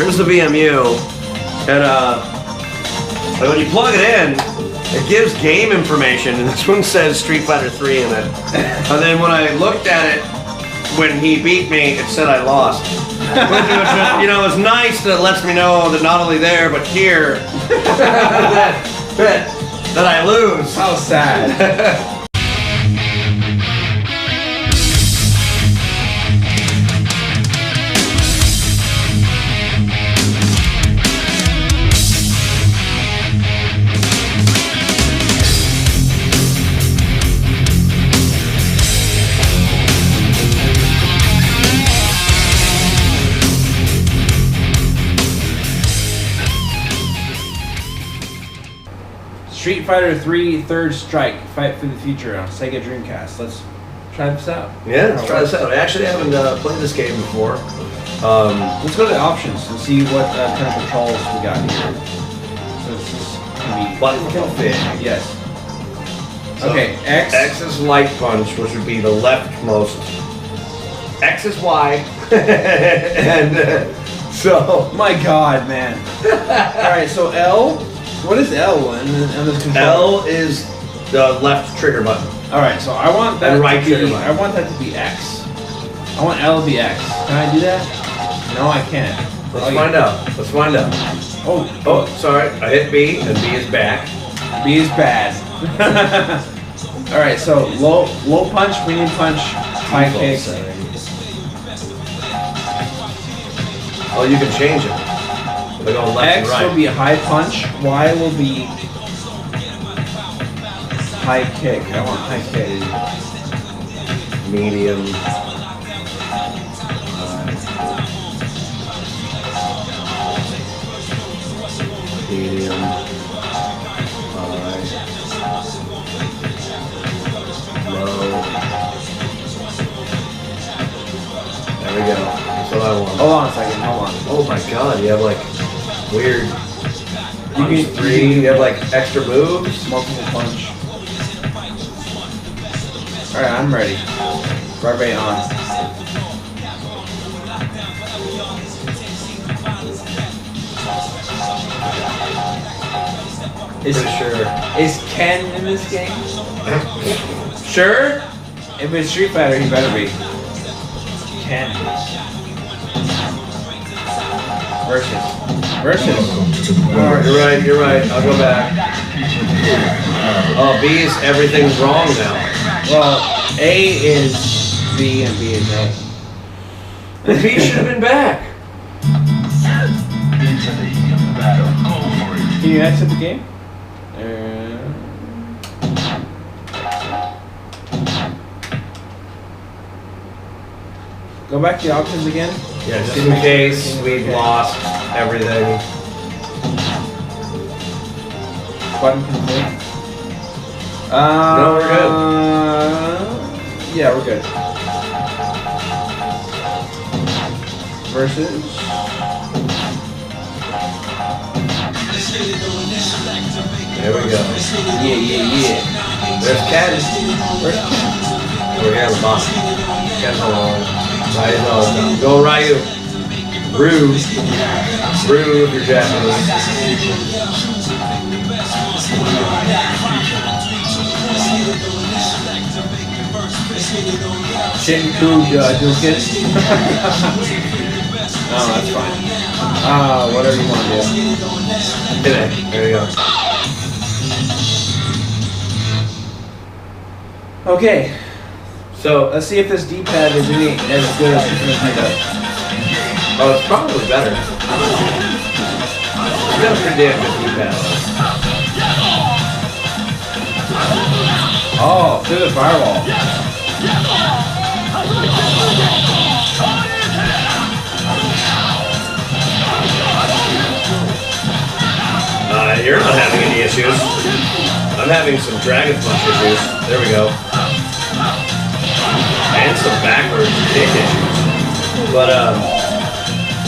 Here's the VMU, and when you plug it in, it gives game information, and this one says Street Fighter 3 in it. And then when I looked at it, when he beat me, it said I lost. Which, you know, it's nice that it lets me know that not only there, but here, that I lose. How sad. Street Fighter 3 Third Strike, Fight for the Future on Sega Dreamcast. Let's try this out. Yeah, let's try this out. I actually haven't played this game before. Let's go to the options and see what kind of controls we got here. So this is going to be... Button config. Yes. So okay, X. X is light punch, which would be the leftmost. X is Y. And so... My God, man. Alright, so L... What is L on this controller? L is the left trigger button. Alright, so I want that right to trigger be... button. I want that to be X. I want L to be X. Can I do that? No, I can't. Let's find out. Let's find out. Oh, sorry. I hit B, and B is back. B is bad. Alright, so low punch, medium punch, high kick. Oh, you can change it. They go left X and right. will be high punch, Y will be high kick. I want high kick. Medium. Medium. High. Low. There we go. That's what I want. Hold on a second, hold on. Oh my god, you have like weird You can three, you have like extra moves. multiple punch. Alright, I'm ready. Barbate on. Is Ken in this game? Sure? If it's Street Fighter, he better be. Ken. Versus. Oh, you're right. I'll go back. Oh, B is everything's wrong now. Well, A is B and B is A. B should have been back. Can you exit the game? Go back to the options again. Yeah, just in case we've lost everything. Button config. No, we're good. Yeah, we're good. Versus. There we go. Yeah. There's Ken. Where's Ken? We're here on the bottom. Ken's on. Right, no, go Ryu. Ryu if you're Japanese. Shinku dual kick. No, that's fine. Whatever you want to do. Hit it. There you go. Okay. So, Let's see if this D-pad is any as good as Super Nintendo. oh, it's probably better. It's got a pretty damn good D-pad. Oh, through the firewall. You're not having any issues. I'm having some Dragon Punch issues. There we go. And some backwards kick issues. But,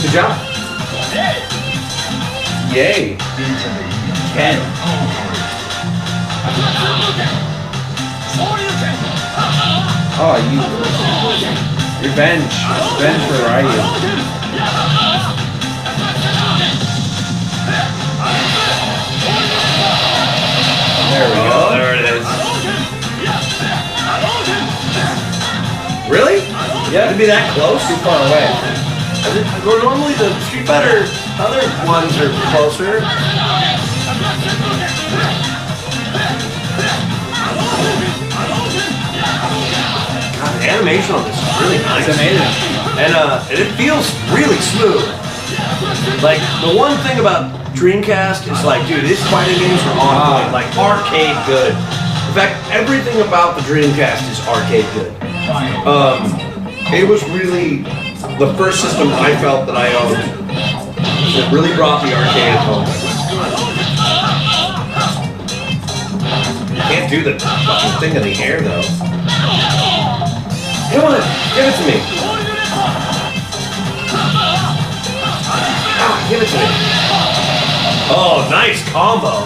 good job. Yay. Ken. Oh, you. Revenge. Revenge for Ryu. to be that close? Too far away. Well, normally the Street Fighter other ones are closer. God, the animation on this is really nice. It's amazing. And it feels really smooth. Like, the one thing about Dreamcast is like, dude, these fighting games are on point, like arcade good. In fact, everything about the Dreamcast is arcade good. It was really the first system I felt that I owned that really brought the arcade home. Can't do the fucking thing in the air though. Come on, give it to me. Ah, give it to me. Oh, nice combo.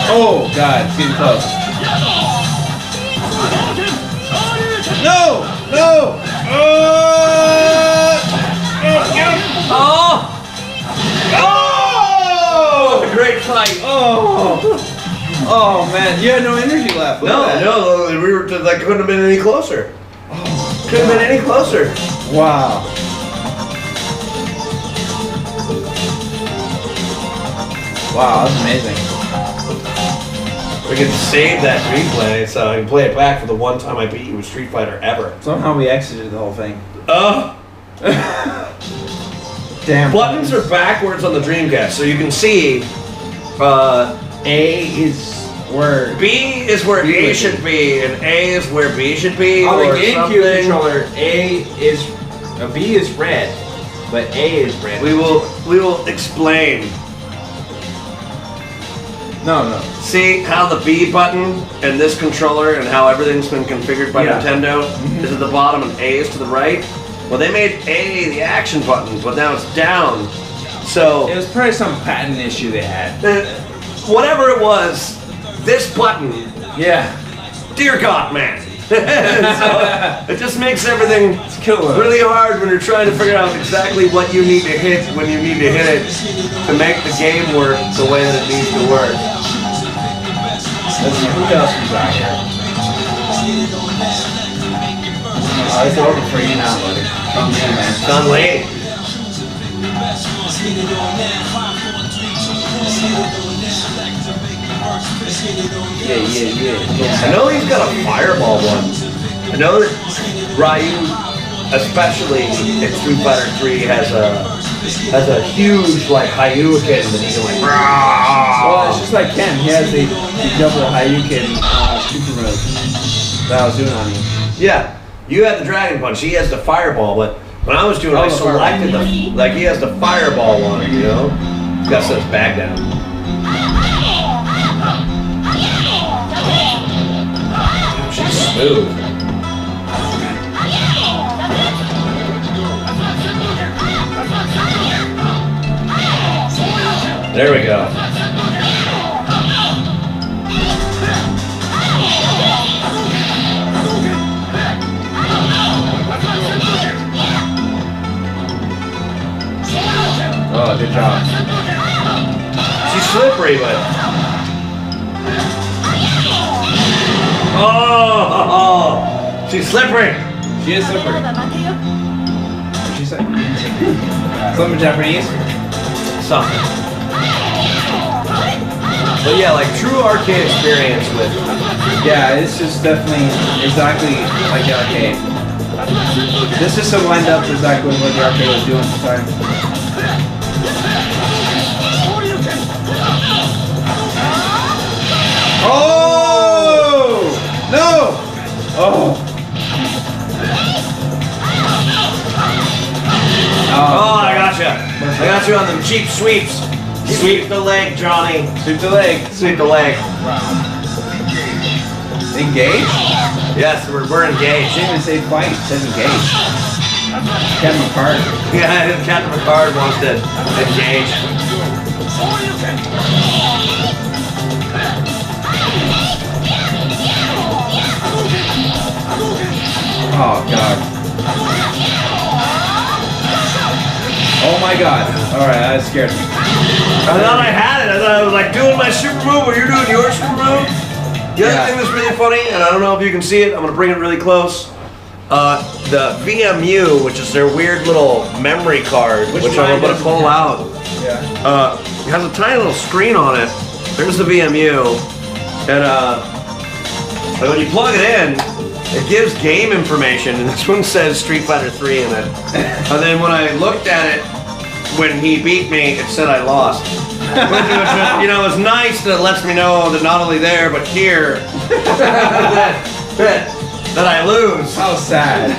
Oh God, it's getting close. No! No! Oh! Oh! What a great fight. Oh! Oh man, you had no energy left. Look at that. No, we were like couldn't have been any closer. Couldn't have been any closer. Wow. Wow, that's amazing. We can save that replay so I can play it back for the one time I beat you with Street Fighter ever. Somehow we exited the whole thing. Damn. Buttons are backwards on the Dreamcast, so you can see A is where B is where A should be, and A is where B should be. On the or GameCube something. controller, B is red, but A is red. We will explain. no. See how the B button and this controller and how everything's been configured by Yeah. Nintendo is at the bottom and A is to the right? Well, they made A the action button, but now it's down. So, It was probably some patent issue they had. whatever it was, this button, Yeah. dear God, man. So, it just makes everything It's killer. really hard when you're trying to figure out exactly what you need to hit when you need to hit it to make the game work the way that it needs to work. Let's see who else we got here. Oh, it's over for you now, buddy. Come here, man. John Lane. Yeah. I know he's got a fireball one. I know that Ryu, especially in Street Fighter 3, has a huge like Hayuken that he can like. Well, it's just like Ken. He has the double Hayuken super move that I was doing on you. Yeah, you had the Dragon Punch. He has the fireball, but when I was doing, I the selected the like he has the fireball one. You know, he's got to set his back down. She's smooth. There we go. Oh, good job. She's slippery, but. Oh, she's slippery. She is slippery. What'd she say? Something Japanese? Something. But yeah, like true arcade experience with. Yeah, this is definitely exactly like the arcade. This system lined up exactly what the arcade was doing at the time. Oh! No! Oh! Oh, I gotcha. I got you on them cheap sweeps. Sweep the leg, Johnny. Sweep the leg. Sweep the leg. Engage? Yes, we're engaged. Didn't even say fight, it says engage. Kevin McCart. Yeah, Captain Picard wants to engage. Oh god. Oh my god. Alright, that scared me. I thought I had it. I thought I was like doing my super move while you're doing your super move. The other thing that's really funny, and I don't know if you can see it, I'm gonna bring it really close. The VMU, which is their weird little memory card, which I'm gonna pull out. Yeah. It has a tiny little screen on it. There's the VMU, and when you plug it in, it gives game information, and this one says Street Fighter 3 in it. And then when I looked at it, when he beat me, it said I lost. Which you know, is nice that it lets me know that not only there, but here, that I lose. How sad.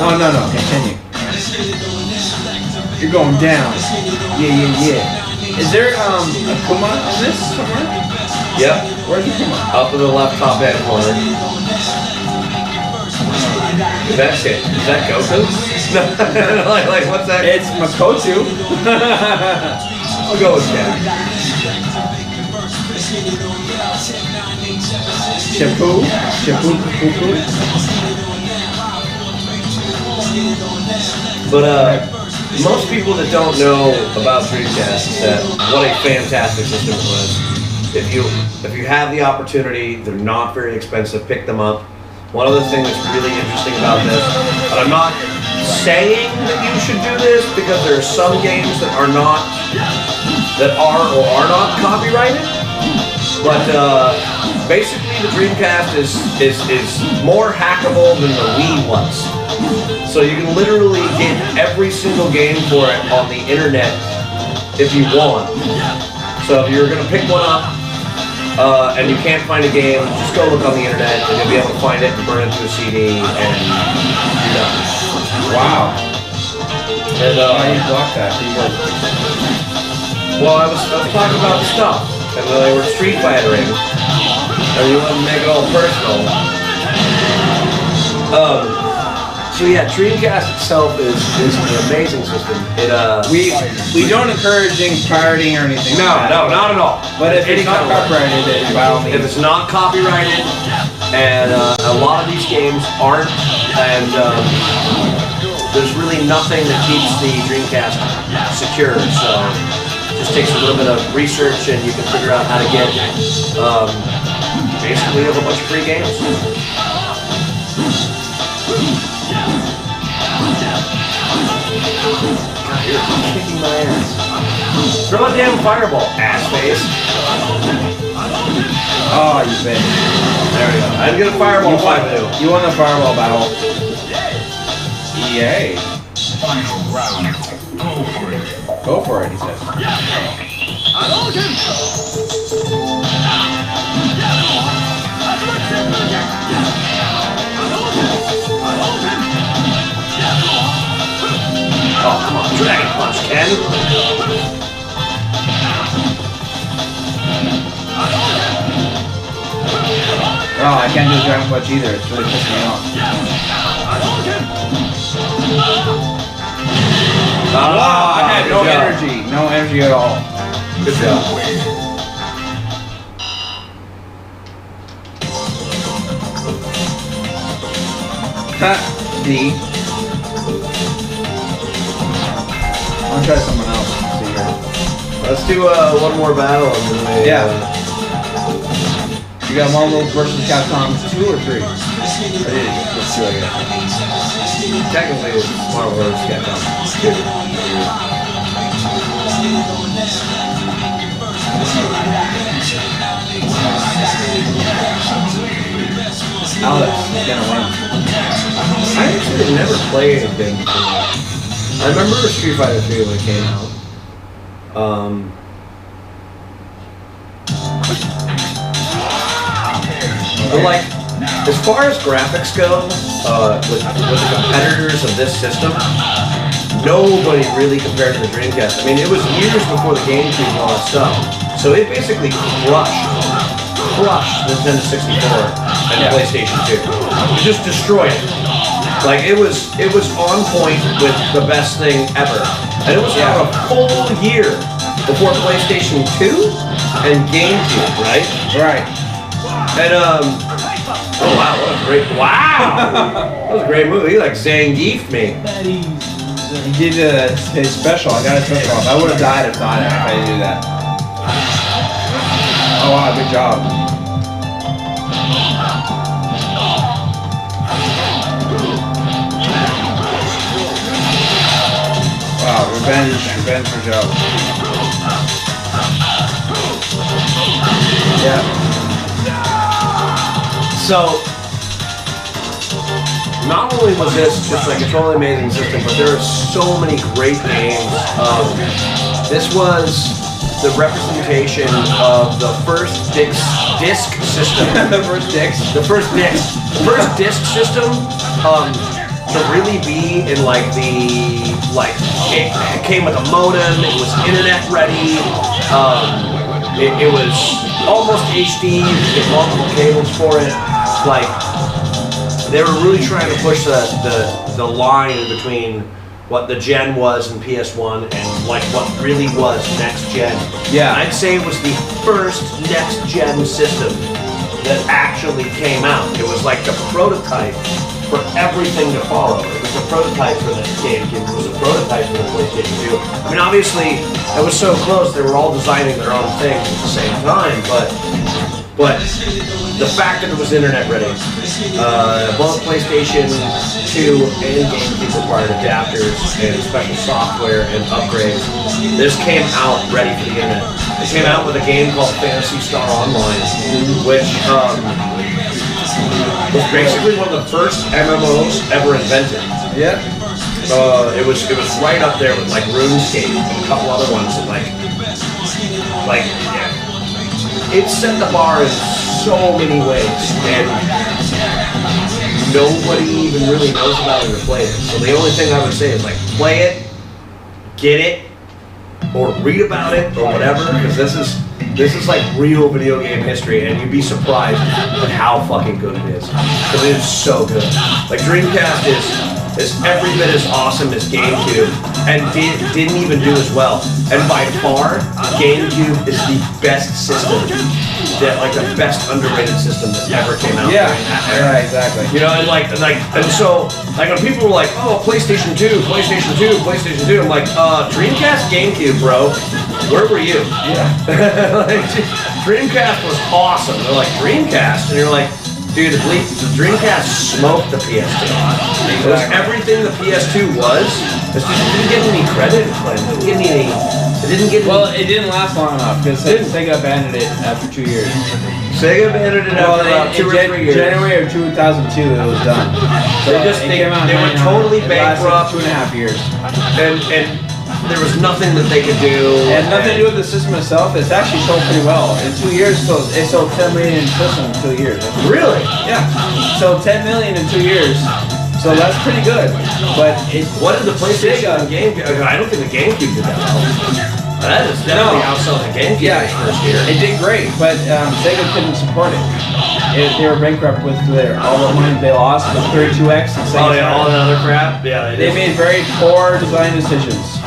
Oh, no, continue. You're going down. Yeah. Is there a Kuma on this somewhere? Yep. Where's the Kuma? Up in the left top hand corner. That's it. Is that Goku? No, like what's that? It's Makoto. I'll go with that. Shapu. But most people that don't know about Dreamcast said what a fantastic system it was. If you have the opportunity, they're not very expensive. Pick them up. One other thing that's really interesting about this, and I'm not saying that you should do this because there are some games that are not copyrighted, but basically the Dreamcast is more hackable than the Wii was. So you can literally get every single game for it on the internet if you want. So if you're gonna pick one up and you can't find a game, just go look on the internet and you'll be able to find it and burn it to a CD and you're done. Wow. And Why you block that? well, I was talking about the stuff, and then they were Street Fightering, and you want to make it all personal. So yeah, Dreamcast itself is an amazing system. It We don't encourage pirating or anything. no, like that. no, not at all. But if it's not copyrighted, then by all means. If it's not copyrighted, and a lot of these games aren't, and there's really nothing that keeps the Dreamcast secure. So it just takes a little bit of research, and you can figure out how to get basically a whole bunch of free games. God, you're kicking my ass. Throw a damn fireball, ass face. Oh, you bitch. There we go. I didn't get a fireball fight too. You won the fireball battle. Yay. Go for it, he says. Oh, come on. Dragon Punch, Ken. Oh, I can't do Dragon Punch either. It's really pissing me off. Wow, I had no energy. No energy at all. Good job. D. I'll try someone else. See here. Let's do one more battle and then we, Yeah. You got Marvel vs. Capcom 2 or 3? I did. Let's do it again. Technically, it's Marvel vs. Capcom. Alex is gonna win. I actually never played anything before. I remember Street Fighter 3 when it came out. But like, as far as graphics go, with the competitors of this system, nobody really compared to the Dreamcast. I mean, it was years before the GameCube and all that stuff. So it basically crushed Nintendo 64 and PlayStation 2. It just destroyed it. Like it was on point with the best thing ever. And it was about a full year before PlayStation 2 and GameCube, right? Right. And oh wow, what a great that was a great movie. He like Zangiefed me. He did his special. I got his special off. I would have died if I didn't do that. Oh wow, good job. Revenge for Joe. Yeah. So, not only was this just like a totally amazing system, but there are so many great games. This was the representation of the first disc system. The first disc. The first disc system to really be in like it came with a modem. It was internet ready. It was almost HD. You could get multiple cables for it. Like they were really trying to push the line between what the gen was in PS1 and like what really was next gen. Yeah. I'd say it was the first next gen system that actually came out. It was like the prototype for everything to follow. It was the prototype for the GameCube. It was the prototype for the PlayStation 2. I mean, obviously, it was so close. They were all designing their own things at the same time, but the fact that it was internet ready, both PlayStation 2 and GameCube required adapters and special software and upgrades. This came out ready for the internet. It came out with a game called Phantasy Star Online, which was basically one of the first MMOs ever invented. Yeah. It was right up there with like RuneScape and a couple other ones that yeah. It set the bar in so many ways, and nobody even really knows about it or played it. So the only thing I would say is like play it, get it, or read about it or whatever, because this is like real video game history, and you'd be surprised at how fucking good it is. Because it is so good. Like Dreamcast is every bit as awesome as GameCube, and didn't even do as well. And by far, GameCube is the best system, like the best underrated system that ever came out. Yeah, exactly. You know, and so when people were like, oh, PlayStation 2, PlayStation 2, PlayStation 2, I'm like, Dreamcast, GameCube, bro. Where were you? Yeah. Like, Dreamcast was awesome. They're like, Dreamcast? And you're like, dude, the Dreamcast smoked the PS2. It was everything the PS2 was. It just didn't get any credit. It didn't last long enough because Sega abandoned it after 2 years. Sega abandoned it after about 2 or 3 years. January of 2002, it was done. So they went totally bankrupt. 2.5 years. And there was nothing that they could do. It had nothing to do with the system itself. It's actually sold pretty well. In 2 years, it sold 10 million systems in 2 years. Really? Yeah. Sold 10 million in 2 years. So that's pretty good. But what did the PlayStation and GameCube? I don't think the GameCube did that well. That is definitely outselling the GameCube first year. It did great, but Sega couldn't support it. They were bankrupt with all the money they lost with 32X and Sega. Oh yeah, all that other crap. Yeah, they made very poor design decisions.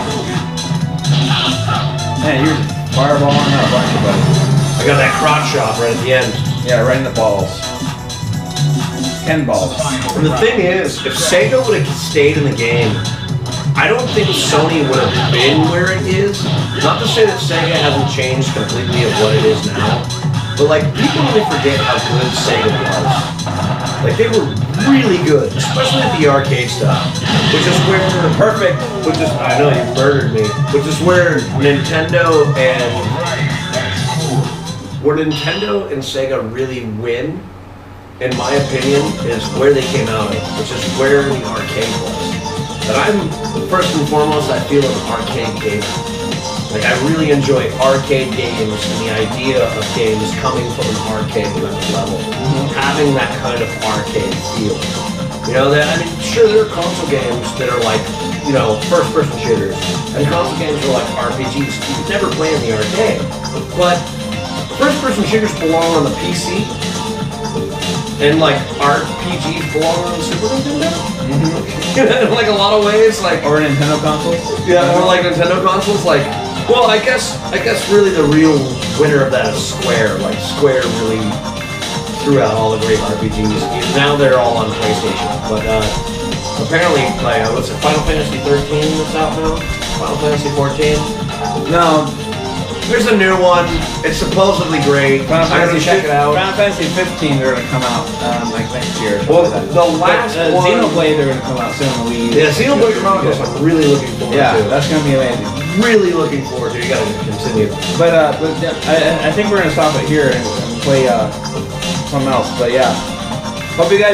Man, you're fireballing out a bunch of buddy. I got that crotch shot right at the end. Yeah, right in the balls. 10 balls. And the thing is, if Sega would have stayed in the game, I don't think Sony would have been where it is. Not to say that Sega hasn't changed completely of what it is now, but like people really forget how good Sega was. Like they were really good, especially at the arcade stuff, which is where I know you murdered me, which is where Nintendo and Sega really win, in my opinion, is where they came out of, which is where the arcade was. But I'm, first and foremost, I feel an arcade gamer. Like, I really enjoy arcade games and the idea of games coming from an arcade level. Having that kind of arcade feel. You know, sure, there are console games that are like, you know, first-person shooters. And console games are like RPGs. You could never play in the arcade. But first-person shooters belong on the PC. And like RPGs belong on the Super Nintendo. Like a lot of ways, like or Nintendo consoles. Yeah, or like Nintendo consoles. Like, well, I guess really the real winner of that is Square. Like Square really threw out all the great RPGs. Now they're all on PlayStation, but apparently, like what's it? Final Fantasy 13 that's out now. Final Fantasy 14. No. There's a new one. It's supposedly great. Final I'm gonna Fantasy check it out. Final Fantasy 15, they're gonna come out like next year. Well, the last one. Xenoblade, they're gonna come out soon. Yeah, Xenoblade Chronicles. I'm really looking forward Yeah, to. that's gonna be amazing. Really looking forward to. You gotta continue. But I think we're gonna stop it here and play something else. But yeah, hope you guys.